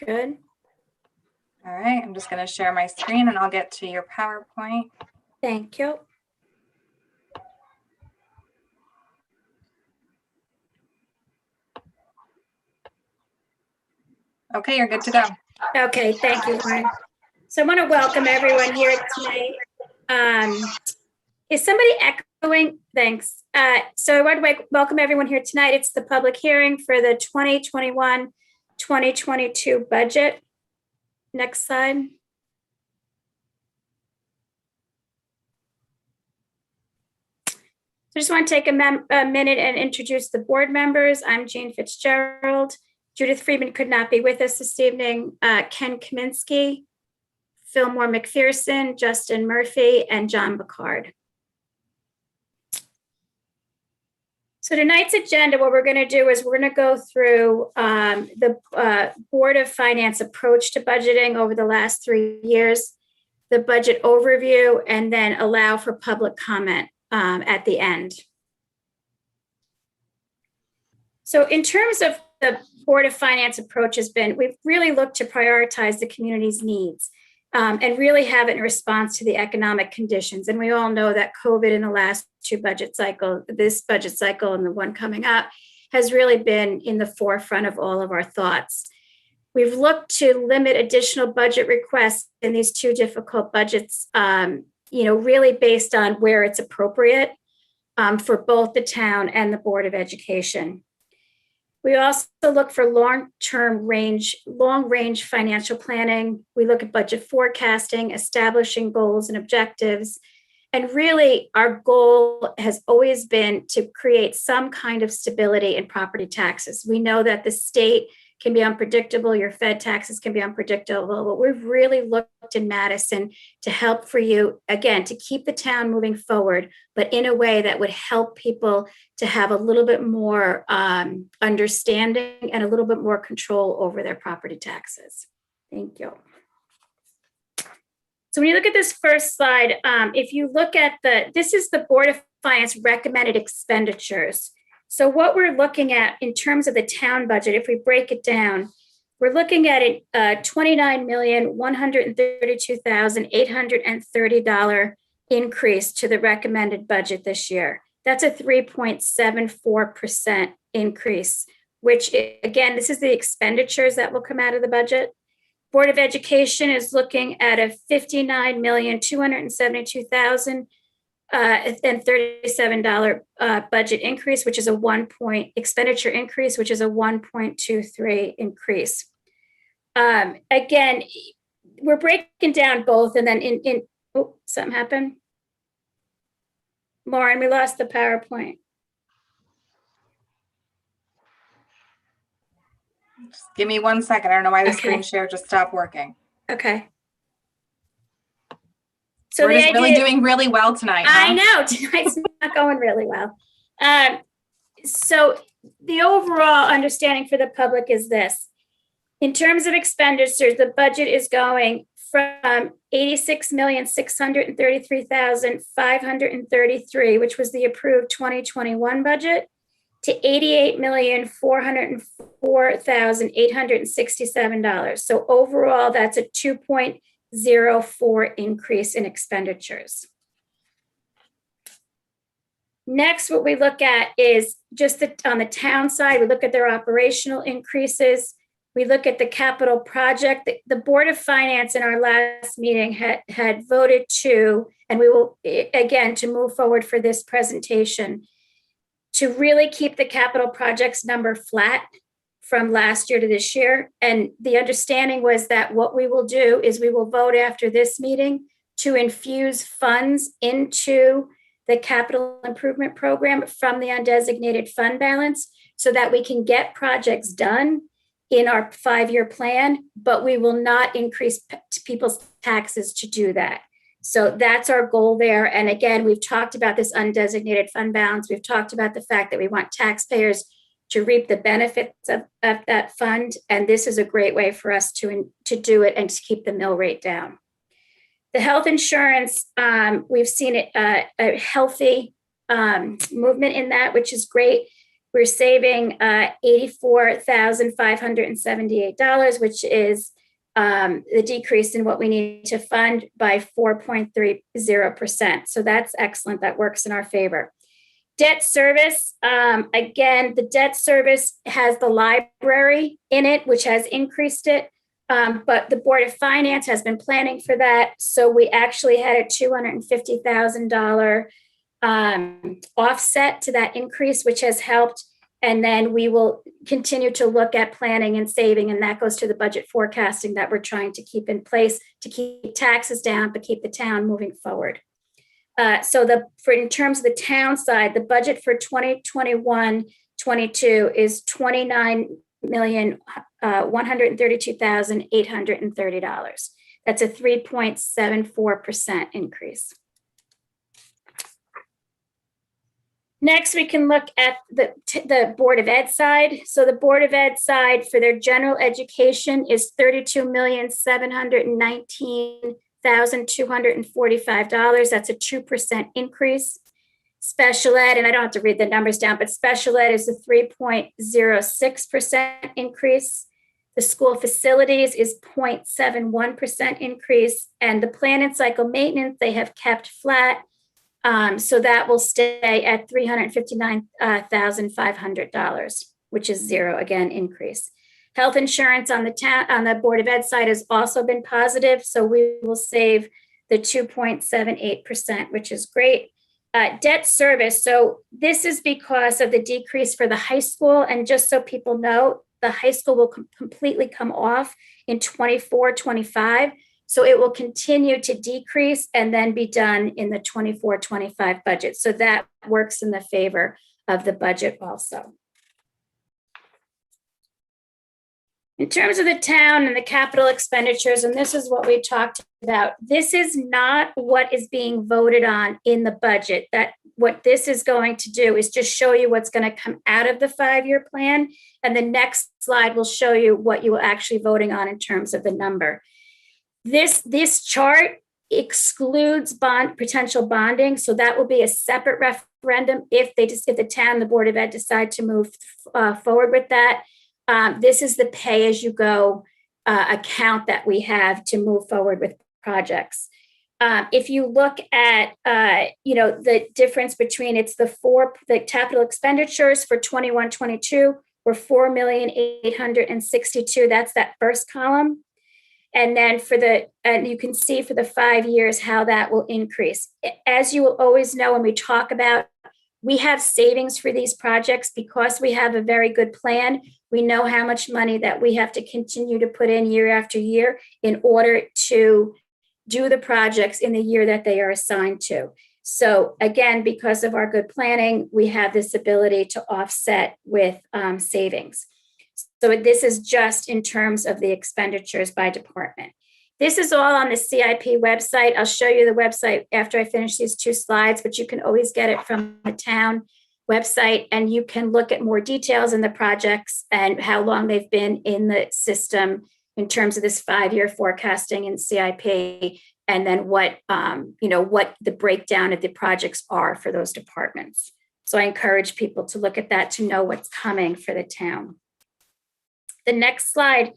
Good. All right, I'm just going to share my screen and I'll get to your PowerPoint. Thank you. Okay, you're good to go. Okay, thank you, Lauren. So I want to welcome everyone here tonight. Is somebody echoing? Thanks. So I want to welcome everyone here tonight. It's the public hearing for the 2021-2022 budget. Next slide. So I just want to take a minute and introduce the board members. I'm Jean Fitzgerald. Judith Friedman could not be with us this evening. Ken Kaminsky, Fillmore McPherson, Justin Murphy, and John Bacard. So tonight's agenda, what we're going to do is we're going to go through the Board of Finance approach to budgeting over the last 3 years, the budget overview, and then allow for public comment at the end. So in terms of the Board of Finance approach has been, we've really looked to prioritize the community's needs and really have it in response to the economic conditions. And we all know that COVID in the last two budget cycles, this budget cycle and the one coming up, has really been in the forefront of all of our thoughts. We've looked to limit additional budget requests in these two difficult budgets, really based on where it's appropriate for both the town and the Board of Education. We also look for long range financial planning. We look at budget forecasting, establishing goals and objectives. And really, our goal has always been to create some kind of stability in property taxes. We know that the state can be unpredictable. Your Fed taxes can be unpredictable, but we've really looked in Madison to help for you, again, to keep the town moving forward, but in a way that would help people to have a little bit more understanding and a little bit more control over their property taxes. Thank you. So when you look at this first slide, if you look at this is the Board of Finance recommended expenditures. So what we're looking at in terms of the town budget, if we break it down, we're looking at a $29,132,830 increase to the recommended budget this year. That's a 3.74% increase, which again, this is the expenditures that will come out of the budget. Board of Education is looking at a $59,272,037 budget increase, which is a expenditure increase, which is a 1.23 increase. Again, we're breaking down both, and then something happened. Lauren, we lost the PowerPoint. Just give me 1 second. I don't know why the screen share just stopped working. Okay. So we're just really doing really well tonight. I know tonight's not going really well. So the overall understanding for the public is this: in terms of expenditures, the budget is going from $86,633,533, which was the approved 2021 budget, to $88,404,867. So overall, that's a 2.04 increase in expenditures. Next, what we look at is just on the town side, we look at their operational increases. We look at the capital project. The Board of Finance in our last meeting had voted to, and we will, again, to move forward for this presentation, to really keep the capital projects number flat from last year to this year. And the understanding was that what we will do is we will vote after this meeting to infuse funds into the capital improvement program from the undesignated fund balance so that we can get projects done in our 5-year plan, but we will not increase people's taxes to do that. So that's our goal there. And again, we've talked about this undesignated fund balance. We've talked about the fact that we want taxpayers to reap the benefits of that fund. And this is a great way for us to do it and to keep the mill rate down. The health insurance, we've seen a healthy movement in that, which is great. we're saving $84,578, which is the decrease in what we need to fund by 4.30%. So that's excellent. That works in our favor. Debt service, again, the debt service has the library in it, which has increased it. But the Board of Finance has been planning for that. So we actually had a $250,000 offset to that increase, which has helped. And then we will continue to look at planning and saving, and that goes to the budget forecasting that we're trying to keep in place to keep taxes down, but keep the town moving forward. So in terms of the town side, the budget for 2021-22 is $29,132,830. That's a 3.74% increase. Next, we can look at the Board of Ed side. So the Board of Ed side for their general education is $32,719,245. That's a 2% increase. Special ed, and I don't have to read the numbers down, but special ed is a 3.06% increase. The school facilities is 0.71% increase. And the plan and cycle maintenance, they have kept flat. So that will stay at $359,500, which is zero, again, increase. Health insurance on the Board of Ed side has also been positive. So we will save the 2.78%, which is great. Debt service. So this is because of the decrease for the high school. And just so people know, the high school will completely come off in 24-25. So it will continue to decrease and then be done in the 24-25 budget. So that works in the favor of the budget also. In terms of the town and the capital expenditures, and this is what we talked about, this is not what is being voted on in the budget. That what this is going to do is just show you what's going to come out of the 5-year plan. And the next slide will show you what you are actually voting on in terms of the number. This chart excludes potential bonding, so that will be a separate referendum if the town, the Board of Ed decide to move forward with that. This is the pay-as-you-go account that we have to move forward with projects. If you look at the difference between the capital expenditures for 21-22 were $4,862,000. That's that first column. And then you can see for the 5 years how that will increase. As you will always know, when we talk about, we have savings for these projects because we have a very good plan. We know how much money that we have to continue to put in year after year in order to do the projects in the year that they are assigned to. So again, because of our good planning, we have this ability to offset with savings. So this is just in terms of the expenditures by department. This is all on the CIP website. I'll show you the website after I finish these 2 slides, but you can always get it from the town website, and you can look at more details in the projects and how long they've been in the system in terms of this 5-year forecasting in CIP, and then what the breakdown of the projects are for those departments. So I encourage people to look at that to know what's coming for the town. The next slide,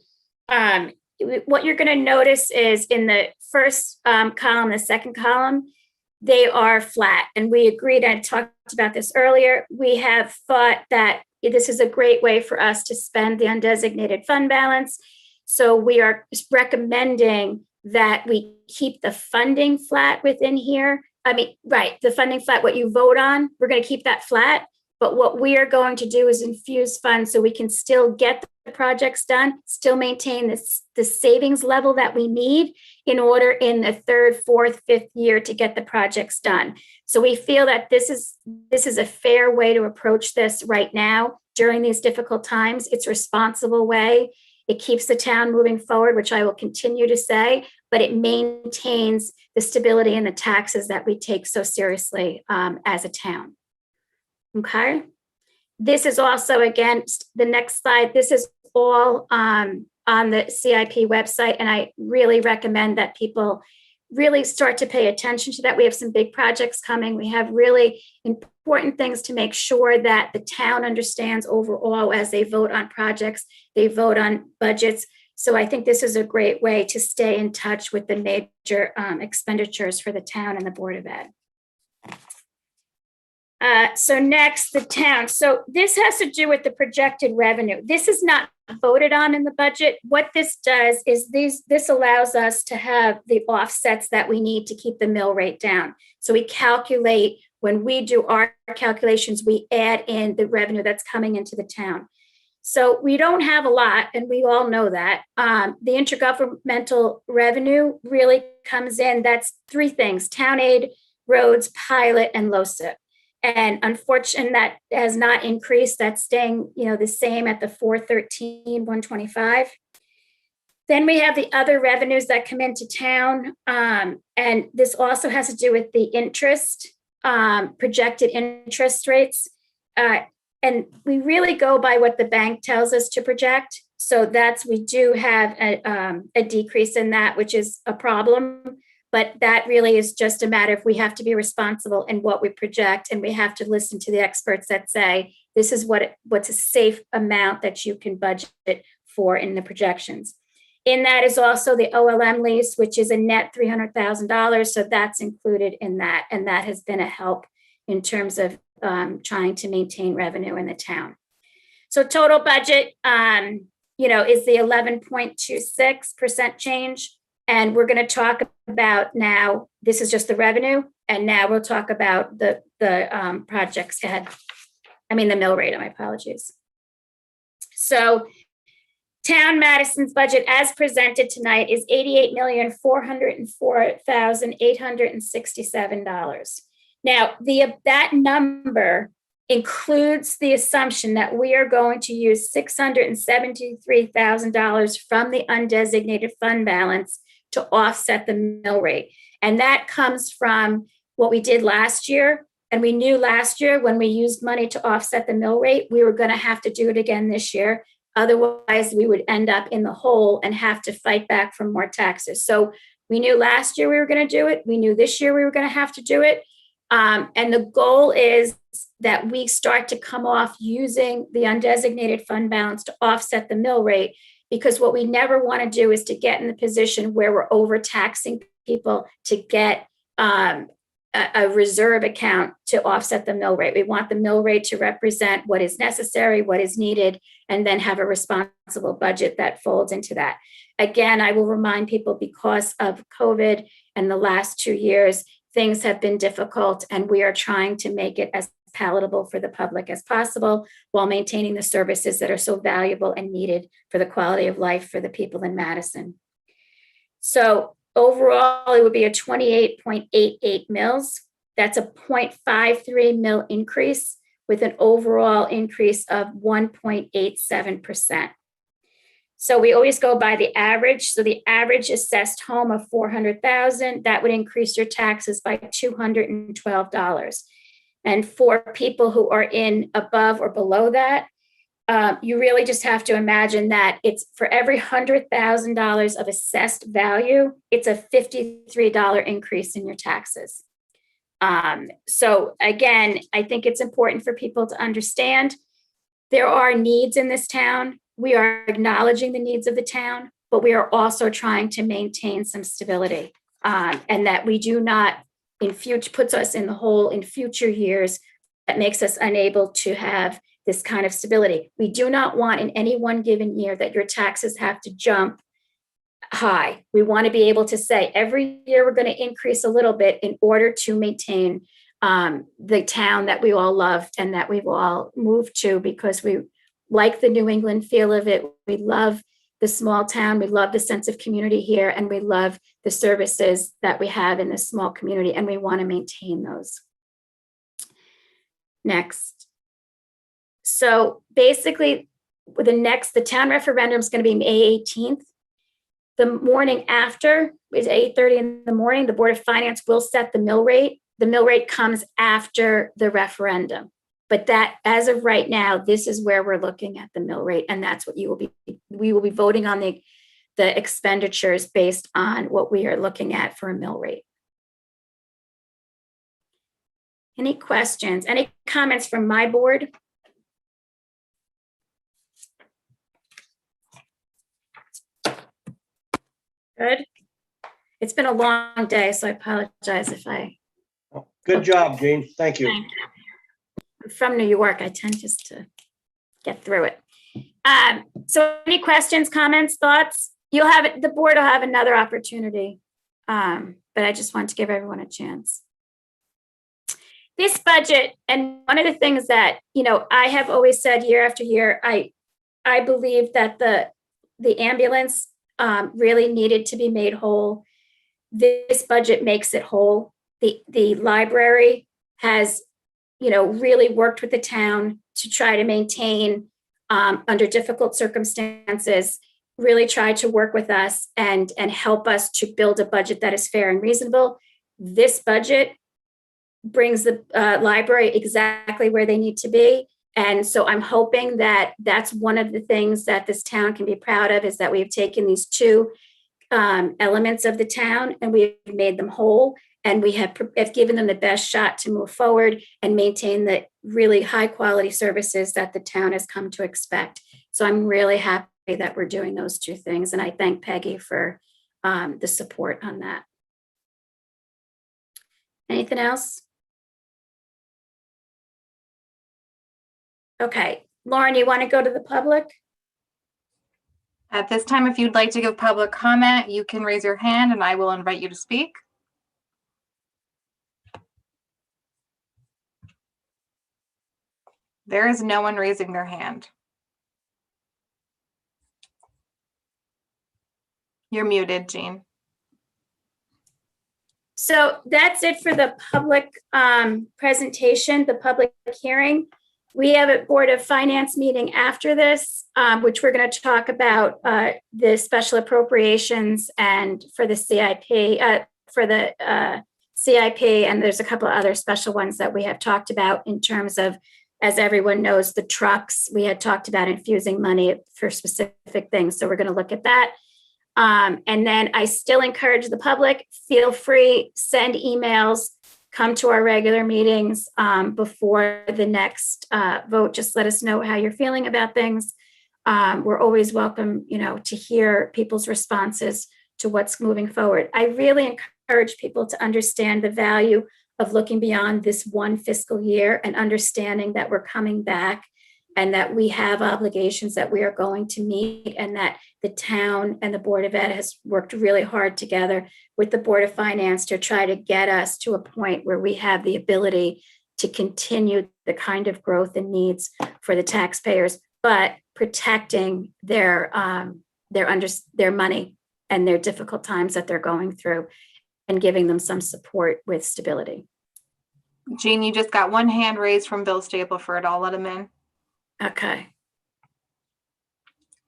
what you're going to notice is in the first column, the second column, they are flat. And we agreed, I talked about this earlier, we have thought that this is a great way for us to spend the undesignated fund balance. So we are recommending that we keep the funding flat within here. The funding flat, what you vote on, we're going to keep that flat. But what we are going to do is infuse funds so we can still get the projects done, still maintain the savings level that we need in order in the 3rd, 4th, 5th year to get the projects done. So we feel that this is a fair way to approach this right now during these difficult times. It's a responsible way. It keeps the town moving forward, which I will continue to say, but it maintains the stability and the taxes that we take so seriously as a town. Okay. This is also, again, the next slide. This is all on the CIP website, and I really recommend that people really start to pay attention to that. We have some big projects coming. We have really important things to make sure that the town understands overall as they vote on projects, they vote on budgets. So I think this is a great way to stay in touch with the major expenditures for the town and the Board of Ed. So next, the town. So this has to do with the projected revenue. This is not voted on in the budget. What this does is this allows us to have the offsets that we need to keep the mill rate down. So we calculate, when we do our calculations, we add in the revenue that's coming into the town. So we don't have a lot, and we all know that. The intergovernmental revenue really comes in. That's three things: town aid, roads, pilot, and LoCIP. And unfortunately, that has not increased. That's staying, the same at the 413, 125. Then we have the other revenues that come into town. And this also has to do with the interest, projected interest rates. And we really go by what the bank tells us to project. So we do have a decrease in that, which is a problem. But that really is just a matter of we have to be responsible in what we project, and we have to listen to the experts that say this is what's a safe amount that you can budget for in the projections. In that is also the OLM lease, which is a net $300,000. So that's included in that, and that has been a help in terms of trying to maintain revenue in the town. So total budget, is the 11.26% change. And we're going to talk about now, this is just the revenue, and now we'll talk about the projects ahead. The mill rate, my apologies. So town Madison's budget as presented tonight is $88,404,867. Now, that number includes the assumption that we are going to use $673,000 from the undesignated fund balance to offset the mill rate. And that comes from what we did last year. And we knew last year when we used money to offset the mill rate, we were going to have to do it again this year. Otherwise, we would end up in the hole and have to fight back for more taxes. So we knew last year we were going to do it. We knew this year we were going to have to do it. And the goal is that we start to come off using the undesignated fund balance to offset the mill rate, because what we never want to do is to get in the position where we're overtaxing people to get a reserve account to offset the mill rate. We want the mill rate to represent what is necessary, what is needed, and then have a responsible budget that folds into that. Again, I will remind people, because of COVID and the last 2 years, things have been difficult, and we are trying to make it as palatable for the public as possible while maintaining the services that are so valuable and needed for the quality of life for the people in Madison. So overall, it would be a 28.88 mils. That's a 0.53 mil increase with an overall increase of 1.87%. So we always go by the average. So the average assessed home of $400,000, that would increase your taxes by $212. And for people who are in above or below that, you really just have to imagine that it's for every $100,000 of assessed value, it's a $53 increase in your taxes. So again, I think it's important for people to understand there are needs in this town. We are acknowledging the needs of the town, but we are also trying to maintain some stability, and that we do not puts us in the hole in future years that makes us unable to have this kind of stability. We do not want in any one given year that your taxes have to jump high. We want to be able to say every year we're going to increase a little bit in order to maintain the town that we all love and that we've all moved to, because we like the New England feel of it. We love the small town. We love the sense of community here, and we love the services that we have in this small community, and we want to maintain those. Next. So basically, the town referendum is going to be May 18th. The morning after is 8:30 in the morning. The Board of Finance will set the mill rate. The mill rate comes after the referendum. But that, as of right now, this is where we're looking at the mill rate, and that's what we will be voting on the expenditures based on what we are looking at for a mill rate. Any questions? Any comments from my board? Good. It's been a long day, so I apologize if I. Good job, Jean. Thank you. I'm from New York. I tend just to get through it. So any questions, comments, thoughts? The board will have another opportunity. But I just want to give everyone a chance. This budget, and one of the things that, I have always said year after year, I believe that the ambulance really needed to be made whole. This budget makes it whole. The library has, really worked with the town to try to maintain under difficult circumstances, really tried to work with us and help us to build a budget that is fair and reasonable. This budget brings the library exactly where they need to be. And so I'm hoping that that's one of the things that this town can be proud of, is that we've taken these two elements of the town and we've made them whole. And we have given them the best shot to move forward and maintain the really high quality services that the town has come to expect. So I'm really happy that we're doing those two things. And I thank Peggy for the support on that. Anything else? Okay, Lauren, you want to go to the public? At this time, if you'd like to give public comment, you can raise your hand and I will invite you to speak. There is no one raising their hand. You're muted, Jean. So that's it for the public presentation, the public hearing. We have a Board of Finance meeting after this, which we're going to talk about the special appropriations and for the CIP, and there's a couple of other special ones that we have talked about in terms of, as everyone knows, the trucks. We had talked about infusing money for specific things. So we're going to look at that. And then I still encourage the public, feel free, send emails, come to our regular meetings before the next vote. Just let us know how you're feeling about things. We're always welcome, to hear people's responses to what's moving forward. I really encourage people to understand the value of looking beyond this one fiscal year and understanding that we're coming back and that we have obligations that we are going to meet, and that the town and the Board of Ed has worked really hard together with the Board of Finance to try to get us to a point where we have the ability to continue the kind of growth and needs for the taxpayers, but protecting their money and their difficult times that they're going through and giving them some support with stability. Jean, you just got one hand raised from Bill Stapleford. I'll let him in. Okay.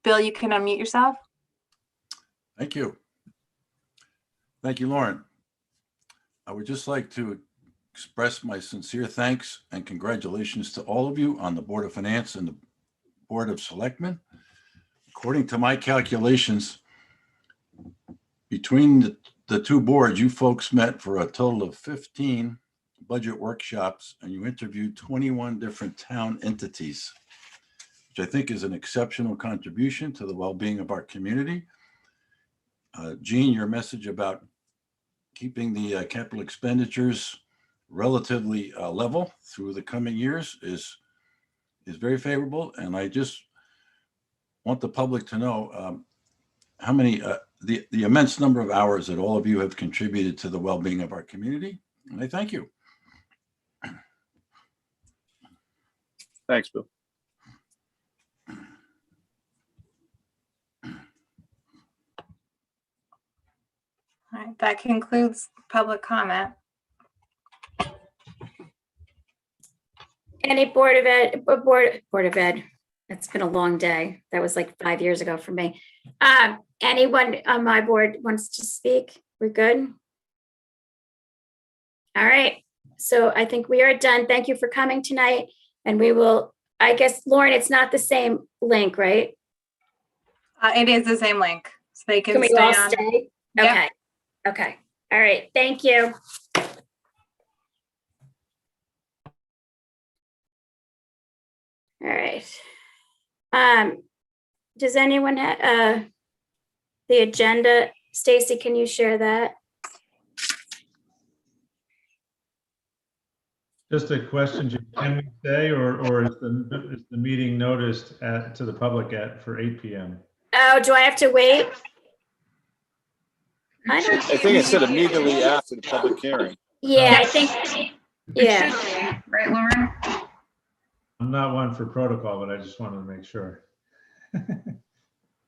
Bill, you can unmute yourself. Thank you. Thank you, Lauren. I would just like to express my sincere thanks and congratulations to all of you on the Board of Finance and the Board of Selectmen. According to my calculations, between the two boards, you folks met for a total of 15 budget workshops and you interviewed 21 different town entities, which I think is an exceptional contribution to the well-being of our community. Jean, your message about keeping the capital expenditures relatively level through the coming years is very favorable. And I just want the public to know how many, the immense number of hours that all of you have contributed to the well-being of our community. And I thank you. Thanks, Bill. All right, that concludes public comment. Any Board of Ed, it's been a long day. That was like 5 years ago for me. Anyone on my board wants to speak? We're good? All right, so I think we are done. Thank you for coming tonight. And we will, I guess, Lauren, it's not the same link, right? It is the same link. So they Can can we stay all on. stay? Yeah. Okay, okay. All right, thank you. All right. Does anyone have the agenda? Stacy, can you share that? Just a question, Jim. Can we stay or is the meeting noticed to the public for 8 PM? Oh, do I have to wait? I I don't, think it said immediately after the public hearing. yeah, I think, yeah. It should be, right, Lauren? I'm not one for protocol, but I just wanted to make sure.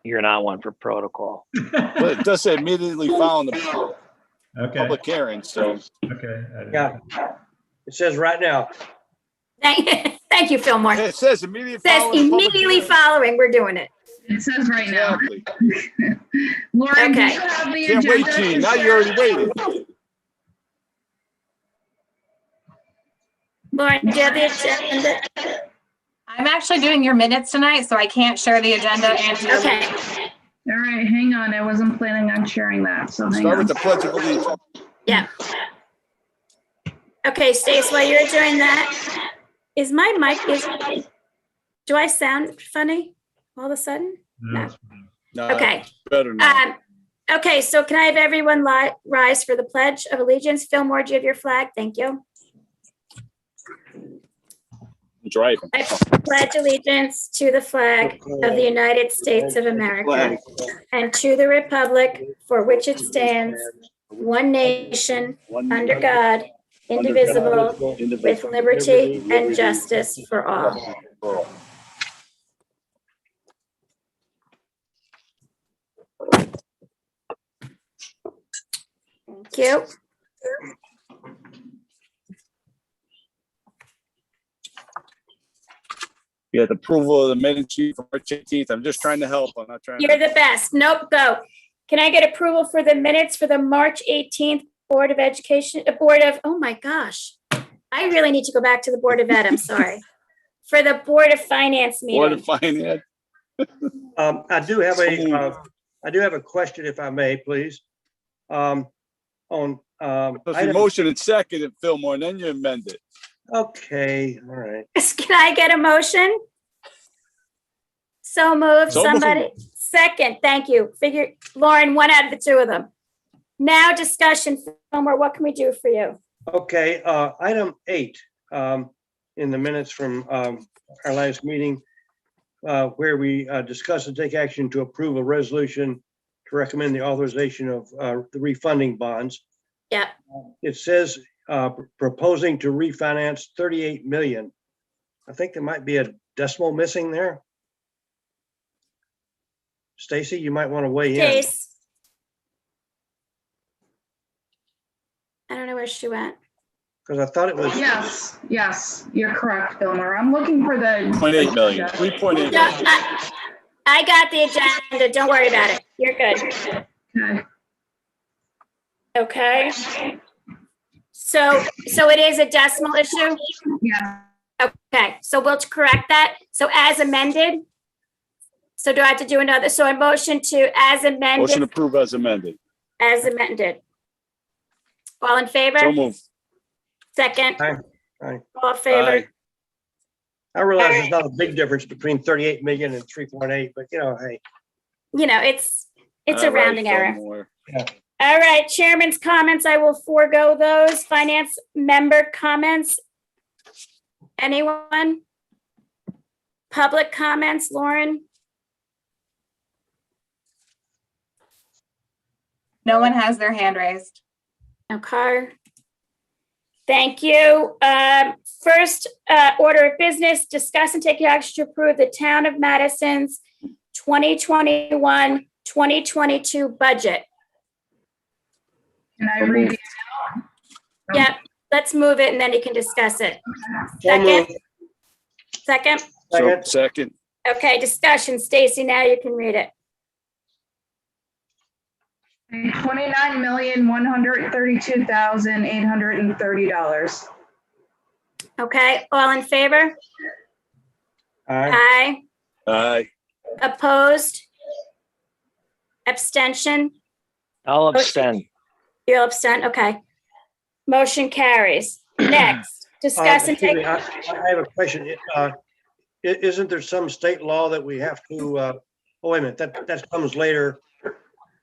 You're not one for protocol. But it does say immediately following the Okay, public hearing, so okay. Yeah. It says right now. Thank you, Fillmore. it says immediately Says following the public immediately hearing. following, we're doing it. It says right now. Exactly. Lauren, do Okay. you have the Can't wait, agenda? Gene. Now you already waited. Lauren, do you have the agenda? I'm actually doing your minutes tonight, so I can't share the agenda and do Okay, All right, hang on. I wasn't planning on sharing that, so hang Start on. with the Pledge of Allegiance. yeah. Okay, Stace, while you're doing that, is my mic, do I sound funny all of a sudden? No, it's fine. No, Okay. better not. Okay, so can I have everyone rise for the Pledge of Allegiance? Fillmore, do you have your flag? Thank you. I'm driving. I pledge allegiance to the flag of the United States of America and to the republic for which it stands, one nation, under God, indivisible, with liberty and justice for all. Thank you. You had approval of the minutes sheet for March 18th. I'm just trying to help. I'm not trying You're to. the best. Nope, go. Can I get approval for the minutes for the March 18th Board of Education, oh my gosh. I really need to go back to the Board of Ed, I'm sorry. For the Board of Finance Board meeting. of Finance. I do have a question, if I may, please. On, If you item- motion and second it, Fillmore, and then you amend it. okay, all right. Can I get a motion? So moved, So moved. somebody. Second, thank you. Lauren, one out of the two of them. Now discussion, Fillmore, what can we do for you? Okay, item 8, in the minutes from our last meeting, where we discussed and take action to approve a resolution to recommend the authorization of the refunding bonds. Yeah. It says proposing to refinance 38 million. I think there might be a decimal missing there. Stacy, you might want to weigh in. Case. I don't know where she went. Because I thought it was. Yes, you're correct, Fillmore. I'm looking for the. 0.8 million, 3.8 No, million. I got the agenda. Don't worry about it. You're good. Okay, Okay. So it is a decimal issue? yeah, Okay, so we'll correct that. So as amended? So do I have to do another? So a motion to as Motion amended, approved as amended. as amended. All in favor? So moved. Second? Aye. Aye. All in favor? Aye. I realize there's not a big difference between 38 million and 3.8, but hey. You know, it's a All right, rounding error. Fillmore. All right, chairman's comments, I will forego those. Finance member comments? Anyone? Public comments, Lauren? No one has their hand raised. Okay. Thank you. First order of business, discuss and take action to approve the Town of Madison's 2021, 2022 budget. can I read it? Yep, let's move it and then you can discuss it. So Second, moved. second. So Second. second. Okay, discussion. Stacy, now you can read it. $29,132,830. Okay, all in favor? Aye. Aye. Aye. Opposed? Abstention? I'll abstain. You'll abstain? Okay. Motion carries. Next, discuss and Excuse take. me, I have a question. Isn't there some state law that we have to, oh, wait a minute, that comes later,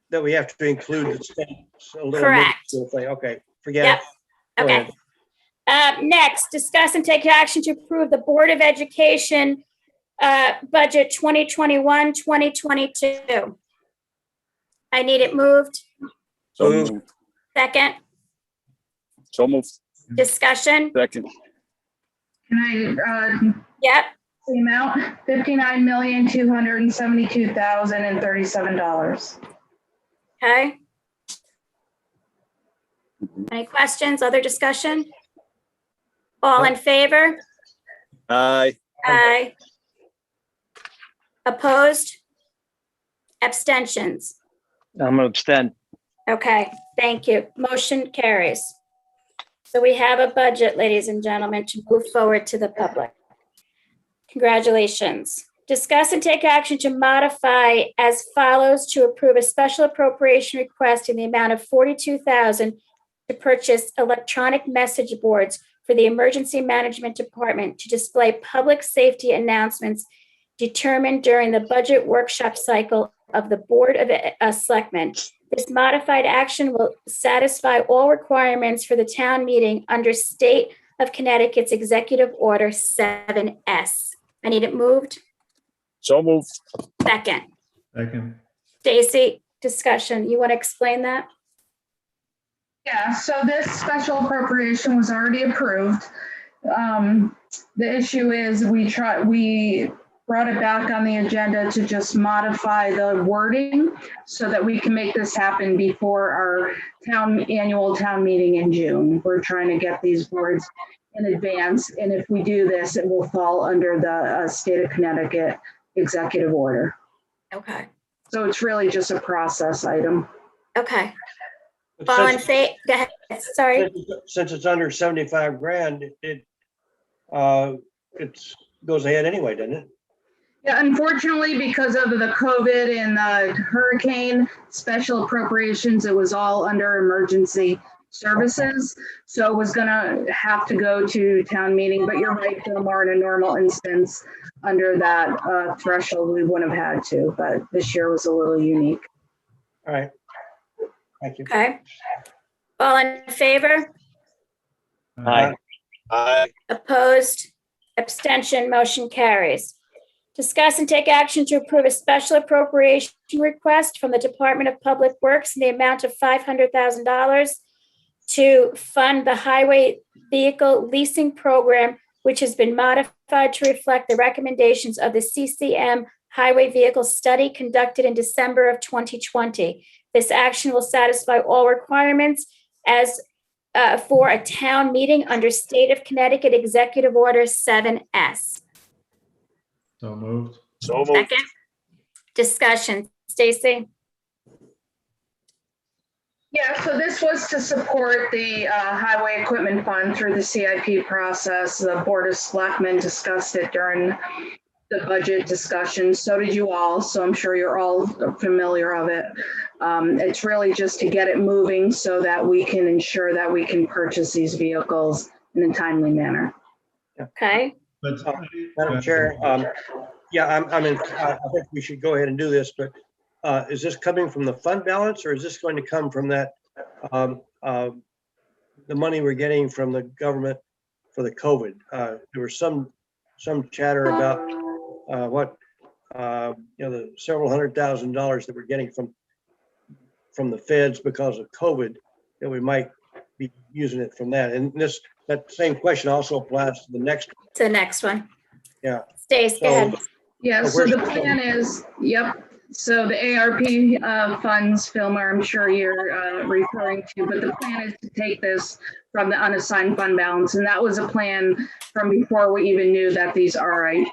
that we have to include the state's a little Correct. thing. Okay, forget Yep. it. Go Okay. ahead. Next, discuss and take action to approve the Board of Education budget 2021, 2022. I need it moved. So Move. moved. Second, So moved. discussion. Second. Can I, Yep. the amount, $59,272,037. Okay. Any questions, other discussion? All in favor? Aye. Aye. Opposed? Abstentions? I'm gonna abstain. Okay, thank you. Motion carries. So we have a budget, ladies and gentlemen, to move forward to the public. Congratulations. Discuss and take action to modify as follows to approve a special appropriation request in the amount of $42,000 to purchase electronic message boards for the Emergency Management Department to display public safety announcements determined during the budget workshop cycle of the Board of Selectmen. This modified action will satisfy all requirements for the town meeting under State of Connecticut's Executive Order 7S. I need it moved. So moved. Second. Second. Stacy, discussion. You want to explain that? Yeah, so this special appropriation was already approved. The issue is we brought it back on the agenda to just modify the wording so that we can make this happen before our annual town meeting in June. We're trying to get these boards in advance, and if we do this, it will fall under the State of Connecticut executive order. Okay. So it's really just a process item. Okay. But All in since- favor? Go ahead. Sorry. Since it's under 75 grand, it goes ahead anyway, doesn't it? Yeah, unfortunately, because of the COVID and the hurricane special appropriations, it was all under emergency services. So it was gonna have to go to town meeting, but you're right, Bill Maher, in a normal instance, under that threshold, we wouldn't have had to, but this year was a little unique. All right. Thank you. Okay. All in favor? Aye. Aye. Opposed? Abstention? Motion carries. Discuss and take action to approve a special appropriation request from the Department of Public Works in the amount of $500,000 to fund the highway vehicle leasing program, which has been modified to reflect the recommendations of the CCM Highway Vehicle Study conducted in December of 2020. This action will satisfy all requirements as for a town meeting under State of Connecticut Executive Order 7S. So moved. So moved. Second. Discussion. Stacy? Yeah, so this was to support the Highway Equipment Fund through the CIP process. The Board of Selectmen discussed it during the budget discussion. So did you all. So I'm sure you're all familiar of it. It's really just to get it moving so that we can ensure that we can purchase these vehicles in a timely manner. Okay. Let's. Madam Chair, yeah, I think we should go ahead and do this, but is this coming from the fund balance or is this going to come from that, the money we're getting from the government for the COVID? There was some chatter about the several $100,000 that we're getting from the feds because of COVID, that we might be using it from that. And that same question also applies to the next one. To the next one. Yeah. Stace, go ahead. Yeah, Oh, so where's the the plan is, yep. So the ARP funds, Filmer, I'm sure you're referring to, but the plan is to take this from the unassigned fund balance. And that was a plan from before we even knew that these ARP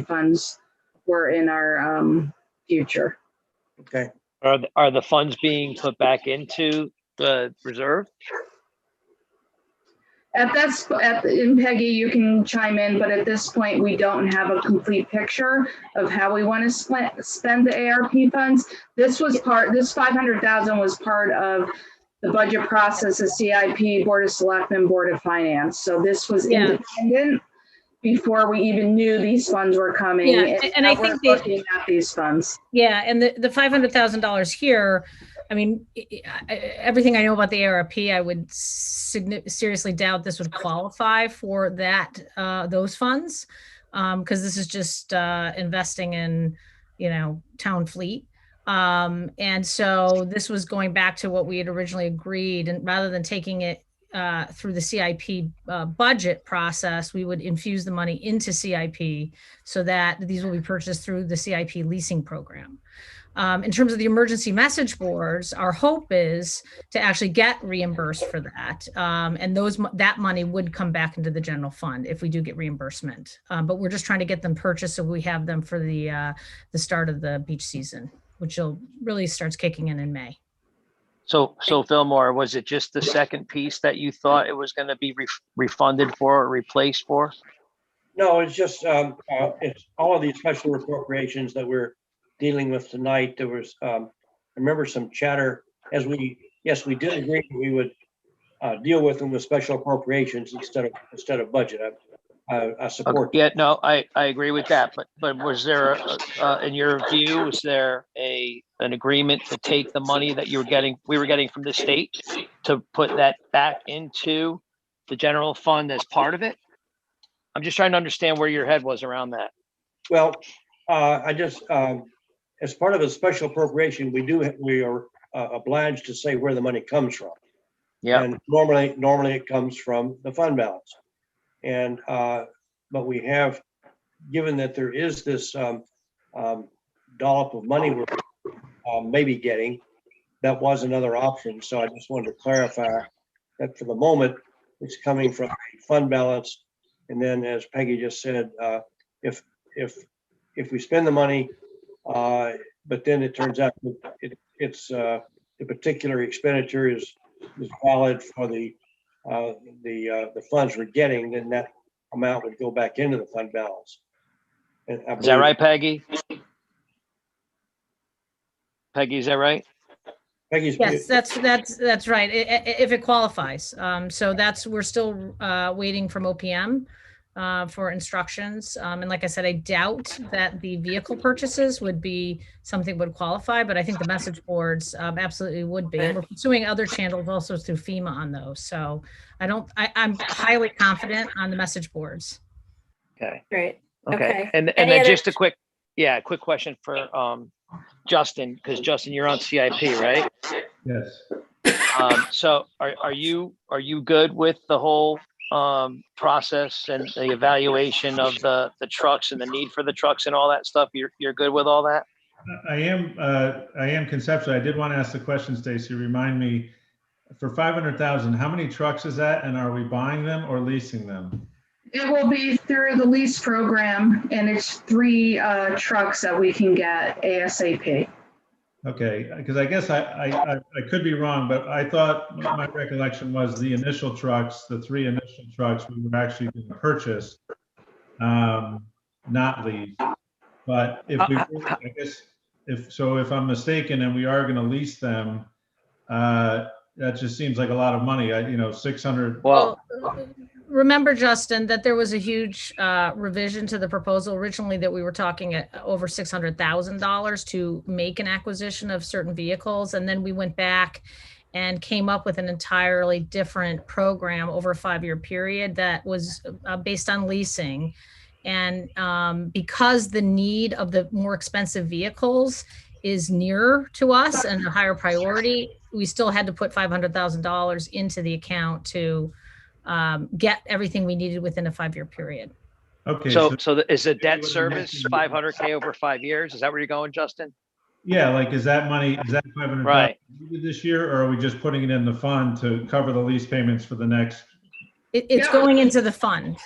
funds were in our future. Okay. Are the funds being put back into the reserve? And Peggy, you can chime in, but at this point, we don't have a complete picture of how we want to spend the ARP funds. This 500,000 was part of the budget process of CIP, Board of Selectmen, Board of Finance. So this was Yeah. independent before we even knew these funds were coming. Yeah, and I now we're think looking at these funds. Yeah, and the $500,000 here, I mean, everything I know about the ARP, I would seriously doubt this would qualify for those funds, because this is just investing in, town fleet. And so this was going back to what we had originally agreed, and rather than taking it through the CIP budget process, we would infuse the money into CIP so that these will be purchased through the CIP leasing program. In terms of the emergency message boards, our hope is to actually get reimbursed for that. And that money would come back into the general fund if we do get reimbursement. But we're just trying to get them purchased so we have them for the start of the beach season, which really starts kicking in May. So Fillmore, was it just the second piece that you thought it was going to be refunded for or replaced for? No, it's just, it's all of these special appropriations that we're dealing with tonight. There was, I remember some chatter we did agree that we would deal with them with special appropriations instead of budget. I support. Yeah, no, I agree with that. But was there, in your view, was there an agreement to take the money that we were getting from the state to put that back into the general fund as part of it? I'm just trying to understand where your head was around that. Well, I just, as part of a special appropriation, we are obliged to say where the money comes from. Yeah. And normally it comes from the fund balance. And, but we have, given that there is this dollop of money we're maybe getting, that was another option. So I just wanted to clarify that for the moment, it's coming from a fund balance. And then, as Peggy just said, if we spend the money, but then it turns out it's the particular expenditure is valid for the funds we're getting, then that amount would go back into the fund balance. And Is that right, Peggy? Peggy, is that right? Peggy's. Yes, that's right. If it qualifies. So we're still waiting from OPM for instructions. And like I said, I doubt that the vehicle purchases would be something would qualify, but I think the message boards absolutely would be. And we're pursuing other channels also through FEMA on those. So I'm highly confident on the message boards. Okay. Great. Okay. Okay. And Any then other- just a quick question for Justin, because Justin, you're on CIP, right? Yes. So are you good with the whole process and the evaluation of the trucks and the need for the trucks and all that stuff? You're good with all that? I am conceptually. I did want to ask the question, Stacy. Remind me, for 500,000, how many trucks is that? And are we buying them or leasing them? It will be through the lease program, and it's 3 trucks that we can get ASAP. Okay, because I guess I could be wrong, but I thought my recollection was the initial trucks, the 3 initial trucks we were actually going to purchase, not lease. But if I'm mistaken and we are going to lease them, that just seems like a lot of money. 600. Well, Remember, Justin, that there was a huge revision to the proposal originally, that we were talking at over $600,000 to make an acquisition of certain vehicles. And then we went back and came up with an entirely different program over a 5-year period that was based on leasing. And because the need of the more expensive vehicles is nearer to us and a higher priority, we still had to put $500,000 into the account to get everything we needed within a 5-year period. Okay. so is the debt service 500K over 5 years? Is that where you're going, Justin? Yeah, like is that 500,000 Right. this year, or are we just putting it in the fund to cover the lease payments for the next? It's going into the fund.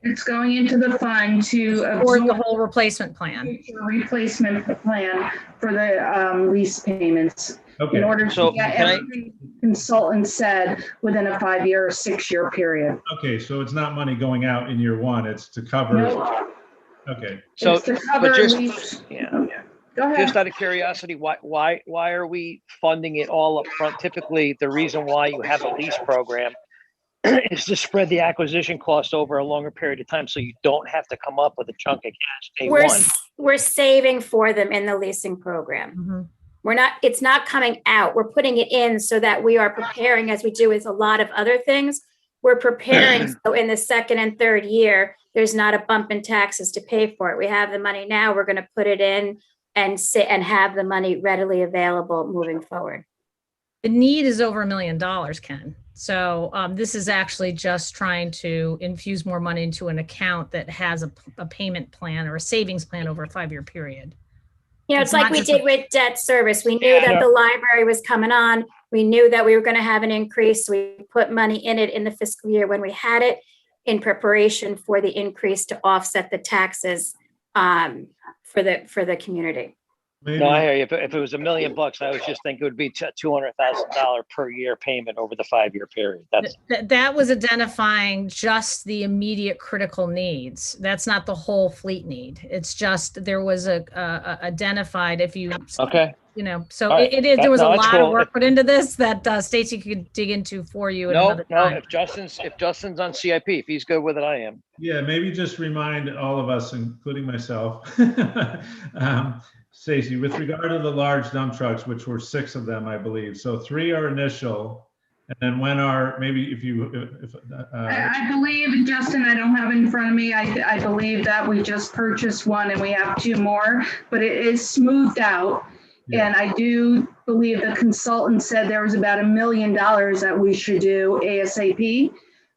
It's going into the fund to Or the absorb whole replacement plan. future replacement plan for the lease payments. In Okay, order So, to get can I- everything consultant said within a 5-year or 6-year period. okay, so it's not money going out in year one, it's to cover, Nope. okay. So, It's to but cover just, lease. yeah, Go ahead. just out of curiosity, why are we funding it all up front? Typically, the reason why you have a lease program is to spread the acquisition cost over a longer period of time, so you don't have to come up with a chunk of cash day We're, one. we're saving for them in the leasing program. Mhm. We're not, it's not coming out. We're putting it in so that we are preparing, as we do with a lot of other things. We're preparing, so in the second and third year, there's not a bump in taxes to pay for it. We have the money now, we're gonna put it in and sit and have the money readily available moving forward. The need is over $1 million, Ken. So this is actually just trying to infuse more money into an account that has a payment plan or a savings plan over a 5-year period. You know, It's it's like not we just did with debt service. We knew that the library was coming on. We knew that we were going to have an increase. We put money in it in the fiscal year when we had it in preparation for the increase to offset the taxes for the community. No, I Maybe, hear you. If it was $1 million, I was just thinking it would be $200,000 per year payment over the 5-year period. That's, That was identifying just the immediate critical needs. That's not the whole fleet need. It's just there was a identified, if you okay. you know, so All right. it is, there was a No, that's lot of cool. work put into this that Stacy could dig into for you at No, another no, time. if Justin's on CIP, if he's good with it, I am. yeah, maybe just remind all of us, including myself, Stacy, with regard to the large dump trucks, which were 6 of them, I believe. So 3 are initial, and then when are, maybe if I believe, Justin, I don't have it in front of me. I believe that we just purchased one and we have 2 more, but it is smoothed out. Yeah. And I do believe the consultant said there was about $1 million that we should do ASAP.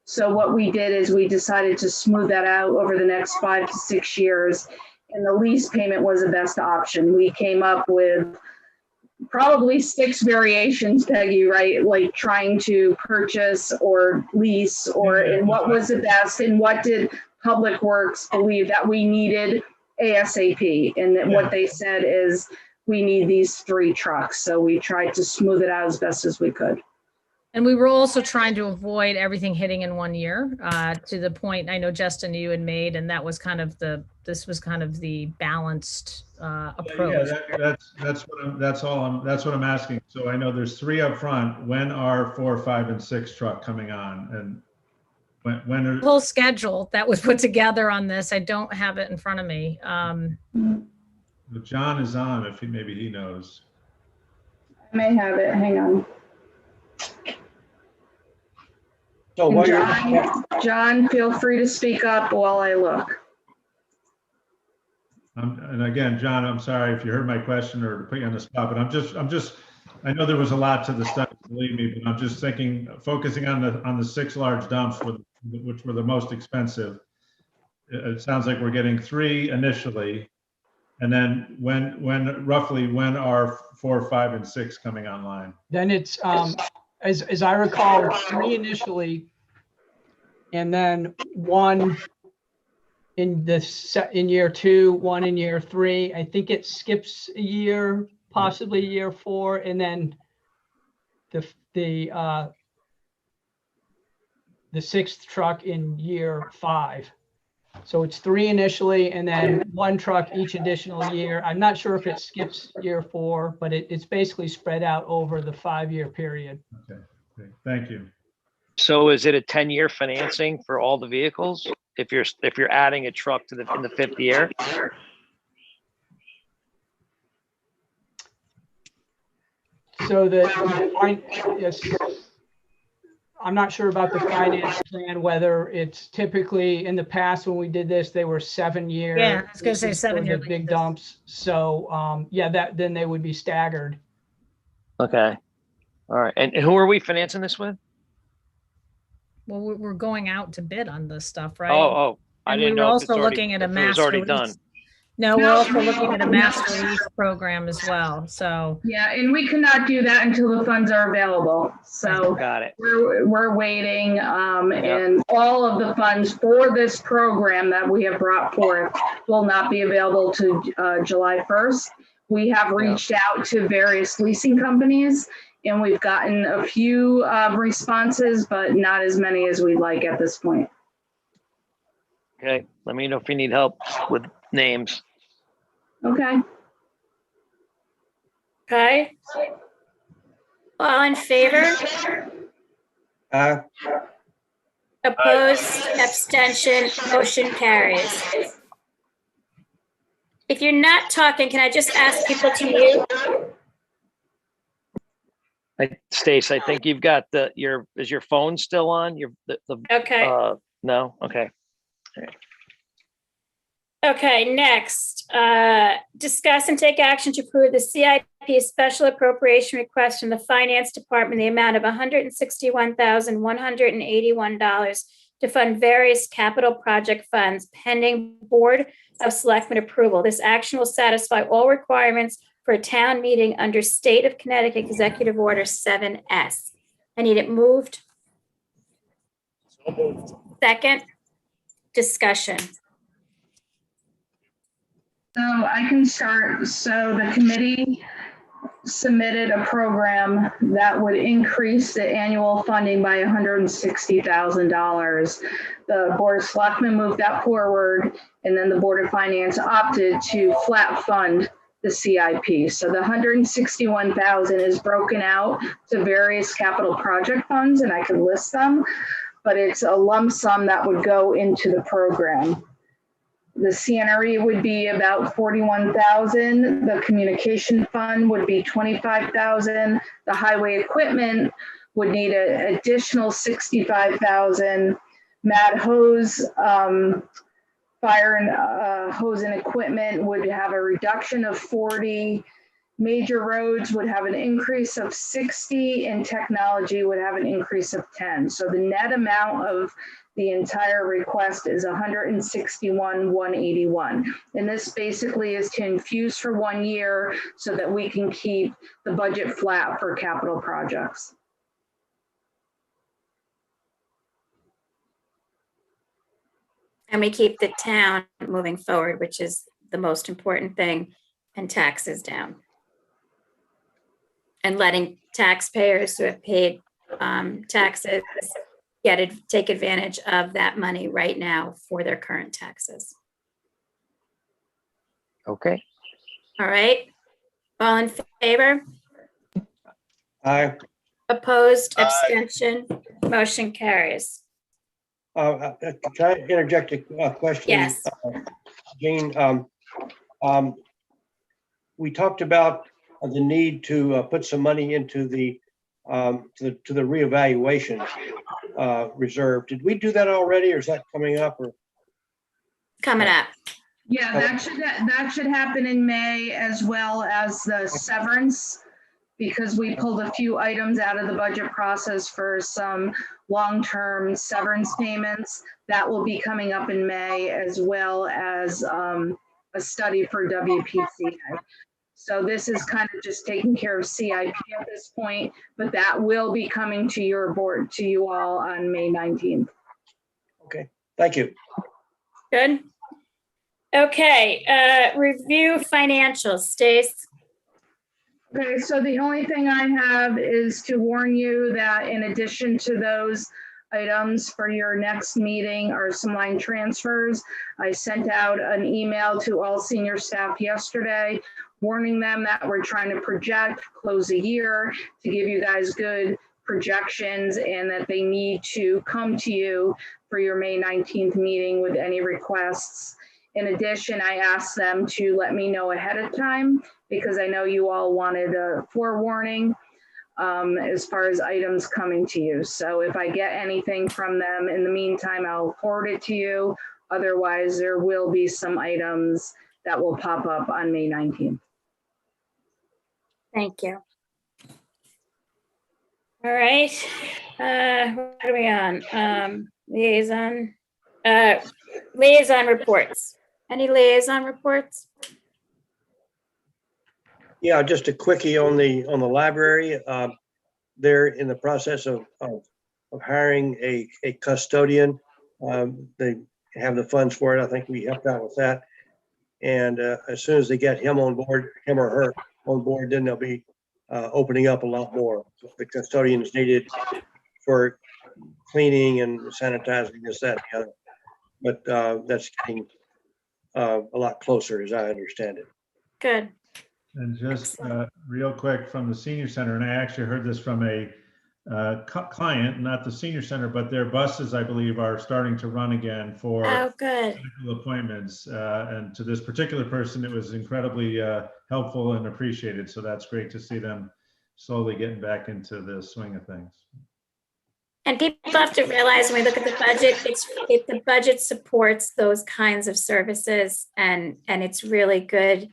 So what we did is we decided to smooth that out over the next 5 to 6 years. And the lease payment was the best option. We came up with probably 6 variations, Peggy, right? Like trying to purchase or lease, or and what was the best, and what did Public Works believe that we needed ASAP. And then what they said is, we need these 3 trucks. So we tried to smooth it out as best as we could. And we were also trying to avoid everything hitting in 1 year, to the point I know Justin, you had made, and that was kind of this was kind of the balanced approach. Yeah, that's what I'm asking. So I know there's 3 up front. When are 4, 5, and 6 truck coming on? And when are, The whole schedule that was put together on this, I don't have it in front of me. John is on, if maybe he knows. I may have it. Hang on. So And while you're, John, feel free to speak up while I look. And again, John, I'm sorry if you heard my question or to put you on the spot, but I'm just, I know there was a lot to the study, believe me, but I'm just thinking, focusing on the 6 large dumps, which were the most expensive. It sounds like we're getting 3 initially. And then roughly when are 4, 5, and 6 coming online? Then it's, as I recall, 3 initially, and then 1 in year 2, 1 in year 3. I think it skips a year, possibly year 4, and then the 6th truck in year 5. So it's 3 initially, and then 1 truck each additional year. I'm not sure if it skips year 4, but it's basically spread out over the 5-year period. Okay, great. Thank you. So is it a 10-year financing for all the vehicles? If you're adding a truck in the 5th year? So yes, I'm not sure about the finance plan, whether it's typically in the past when we did this, they were 7-year. Yeah, I was gonna say leases for 7-year the big leases. dumps. So, then they would be staggered. Okay. All right. And who are we financing this with? Well, we're going out to bid on this stuff, right? Oh, I And didn't we were know if it's also already, looking at a if it was master already lease. done. No, we're No. also looking at a master lease program as well. So, Yeah, and we cannot do that until the funds are available. So Got it. we're waiting, and all of the funds for this program that we have brought forth will not be available to July 1st. We have reached out to various leasing companies, and we've gotten a few responses, but not as many as we'd like at this point. Okay, let me know if you need help with names. Okay. Okay. All in favor? Opposed, abstention, motion carries. If you're not talking, can I just ask people to mute? Stace, I think you've got is your phone still on? Okay. No? Okay. Okay, next, discuss and take action to approve the CIP special appropriation request from the Finance Department, the amount of $161,181 to fund various capital project funds pending Board of Selectmen approval. This action will satisfy all requirements for a town meeting under State of Connecticut Executive Order 7S. I need it moved. Second, discussion. So I can start. So the committee submitted a program that would increase the annual funding by $160,000. The Board of Selectmen moved that forward, and then the Board of Finance opted to flat fund the CIP. So the $161,000 is broken out to various capital project funds, and I can list them, but it's a lump sum that would go into the program. The CNRE would be about $41,000. The communication fund would be $25,000. The highway equipment would need an additional $65,000. Mad hose, fire and hose and equipment would have a reduction of 40. Major roads would have an increase of 60, and technology would have an increase of 10. So the net amount of the entire request is $161,181. And this basically is to infuse for 1 year so that we can keep the budget flat for capital projects. And we keep the town moving forward, which is the most important thing, and taxes down. And letting taxpayers who have paid taxes take advantage of that money right now for their current taxes. Okay. All right. All in favor? Aye. Opposed, abstention, motion carries. Can I interject a question? Yes. Jane, we talked about the need to put some money into the reevaluation reserve. Did we do that already, or is that coming up? Or Coming up. Yeah, that should happen in May, as well as the severance, because we pulled a few items out of the budget process for some long-term severance payments. That will be coming up in May, as well as a study for WPCI. So this is kind of just taking care of CIP at this point, but that will be coming to your board, to you all on May 19th. Okay, thank you. Good. Okay, review financials. Stace? Okay, so the only thing I have is to warn you that in addition to those items for your next meeting are some line transfers. I sent out an email to all senior staff yesterday, warning them that we're trying to project, close a year, to give you guys good projections, and that they need to come to you for your May 19th meeting with any requests. In addition, I asked them to let me know ahead of time, because I know you all wanted a forewarning as far as items coming to you. So if I get anything from them in the meantime, I'll forward it to you. Otherwise, there will be some items that will pop up on May 19th. Thank you. All right. What are we on? Liaison reports. Any liaison reports? Yeah, just a quickie on the library. They're in the process of hiring a custodian. They have the funds for it. I think we helped out with that. And as soon as they get him on board, him or her on board, then they'll be opening up a lot more. The custodian is needed for cleaning and sanitizing, this, that, and the other. But that's getting a lot closer, as I understand it. Good. And just real quick from the senior center, and I actually heard this from a client, not the senior center, but their buses, I believe, are starting to run again for Oh, good. medical appointments. And to this particular person, it was incredibly helpful and appreciated. So that's great to see them slowly getting back into the swing of things. And people have to realize when we look at the budget, the budget supports those kinds of services, and it's really good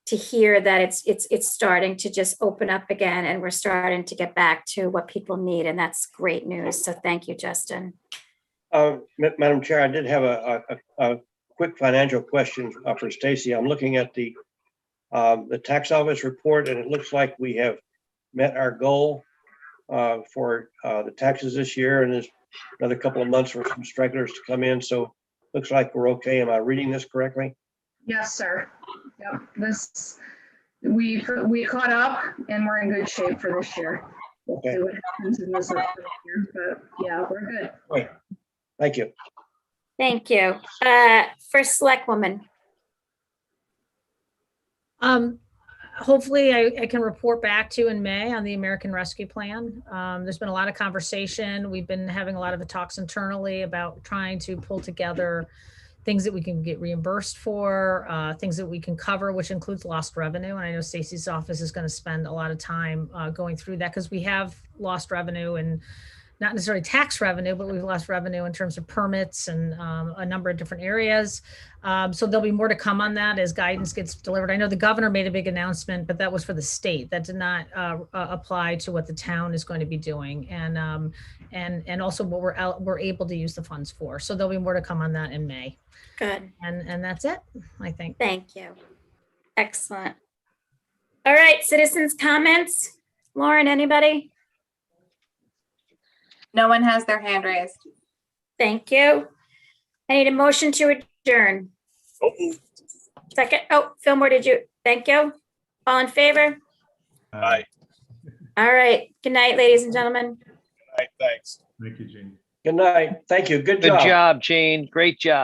to hear that it's starting to just open up again, and we're starting to get back to what people need, and that's great news. So thank you, Justin. Madam Chair, I did have a quick financial question for Stacy. I'm looking at the tax office report, and it looks like we have met our goal for the taxes this year, and there's another couple of months for some stragglers to come in. So looks like we're okay. Am I reading this correctly? Yes, sir. Yep, we caught up and we're in good shape for this year. We'll Okay. see what happens in this upcoming year, but yeah, we're good. Great. Thank you. Thank you. First Selectwoman. Hopefully I can report back to you in May on the American Rescue Plan. There's been a lot of conversation. We've been having a lot of talks internally about trying to pull together things that we can get reimbursed for, things that we can cover, which includes lost revenue. And I know Stacey's office is going to spend a lot of time going through that, because we have lost revenue, and not necessarily tax revenue, but we've lost revenue in terms of permits and a number of different areas. So there'll be more to come on that as guidance gets delivered. I know the governor made a big announcement, but that was for the state. That did not apply to what the town is going to be doing, and also what we're able to use the funds for. So there'll be more to come on that in May. Good. And that's it, I think. Thank you. Excellent. All right, citizens' comments. Lauren, anybody? No one has their hand raised. Thank you. I need a motion to adjourn. Second. Oh, Fillmore, did you? Thank you. All in favor? Aye. All right. Good night, ladies and gentlemen. Aye, thanks. Thank you, Jean. Good night. Thank you. Good Good job. job, Jane. Great job.